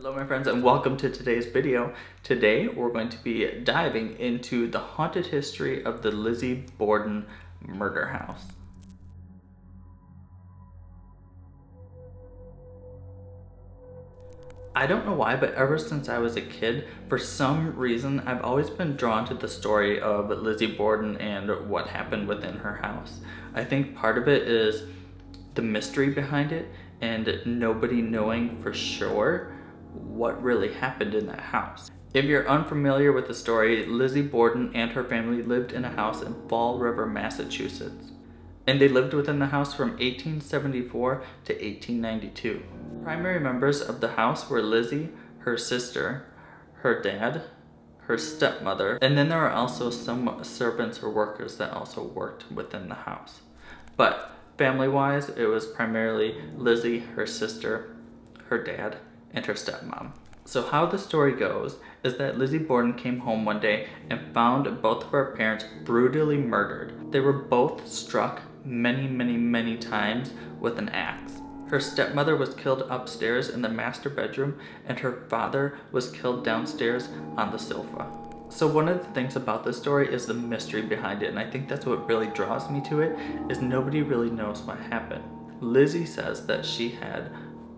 Hello my friends and welcome to today's video. Today we're going to be diving into the haunted history of the Lizzie Borden Murder House. I don't know why, but ever since I was a kid, for some reason, I've always been drawn to the story of Lizzie Borden and what happened within her house. I think part of it is the mystery behind it and nobody knowing for sure what really happened in that house. If you're unfamiliar with the story, Lizzie Borden and her family lived in a house in Fall River, Massachusetts. And they lived within the house from 1874 to 1892. Primary members of the house were Lizzie, her sister, her dad, her stepmother, and then there were also some servants or workers that also worked within the house. But family-wise, it was primarily Lizzie, her sister, her dad, and her stepmom. So how the story goes is that Lizzie Borden came home one day and found both of her parents brutally murdered. They were both struck many times with an axe. Her stepmother was killed upstairs in the master bedroom and her father was killed downstairs on the sofa. So one of the things about this story is the mystery behind it, and I think that's what really draws me to it, is nobody really knows what happened. Lizzie says that she had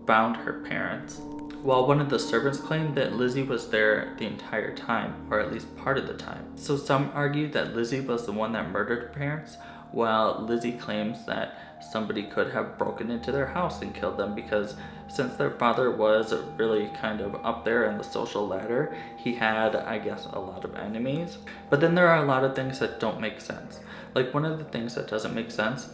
found her parents, while one of the servants claimed that Lizzie was there the entire time, or at least part of the time. So some argue that Lizzie was the one that murdered her parents, while Lizzie claims that somebody could have broken into their house and killed them because since their father was really kind of up there in the social ladder, he had, I guess, a lot of enemies. But then there are a lot of things that don't make sense. Like one of the things that doesn't make sense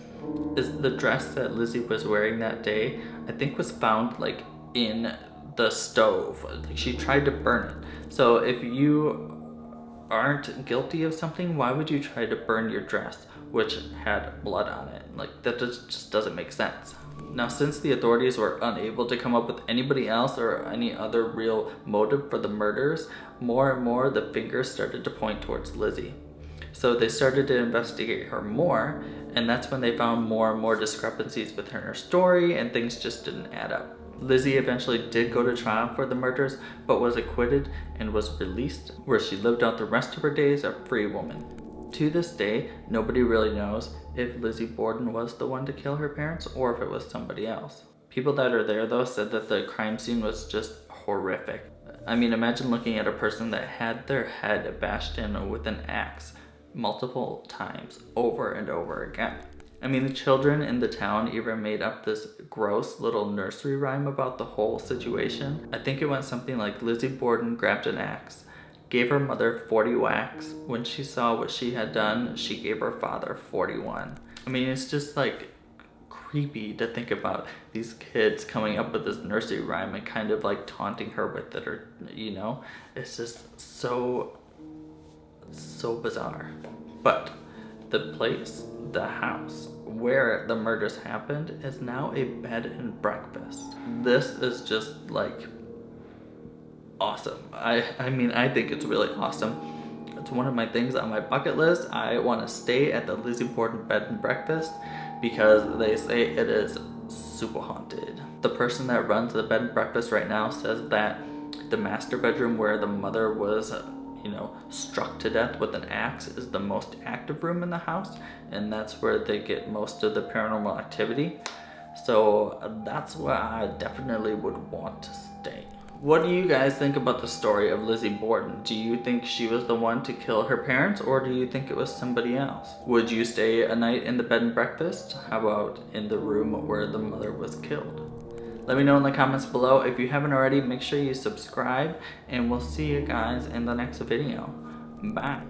is the dress that Lizzie was wearing that day, I think was found like in the stove. Like she tried to burn it. So if you aren't guilty of something, why would you try to burn your dress which had blood on it? Like that just doesn't make sense. Now since the authorities were unable to come up with anybody else or any other real motive for the murders, more and more the fingers started to point towards Lizzie. So they started to investigate her more, and that's when they found more and more discrepancies within her story and things just didn't add up. Lizzie eventually did go to trial for the murders, but was acquitted and was released, where she lived out the rest of her days a free woman. To this day, nobody really knows if Lizzie Borden was the one to kill her parents or if it was somebody else. People that are there though said that the crime scene was just horrific. I mean, imagine looking at a person that had their head bashed in with an axe multiple times over and over again. I mean, the children in the town even made up this gross little nursery rhyme about the whole situation. I think it went something like Lizzie Borden grabbed an axe, gave her mother 40 whacks. When she saw what she had done, she gave her father 41. I mean, it's just like creepy to think about these kids coming up with this nursery rhyme and kind of like taunting her with it, or, you know, it's just so bizarre. But the place, the house where the murders happened, is now a bed and breakfast. This is just like awesome. I mean, I think it's really awesome. It's one of my things on my bucket list. I want to stay at the Lizzie Borden bed and breakfast because they say it is super haunted. The person that runs the bed and breakfast right now says that the master bedroom where the mother was struck to death with an axe is the most active room in the house, and that's where they get most of the paranormal activity. So that's where I definitely would want to stay. What do you guys think about the story of Lizzie Borden? Do you think she was the one to kill her parents, or do you think it was somebody else? Would you stay a night in the bed and breakfast? How about in the room where the mother was killed? Let me know in the comments below. If you haven't already, make sure you subscribe, and we'll see you guys in the next video. Bye.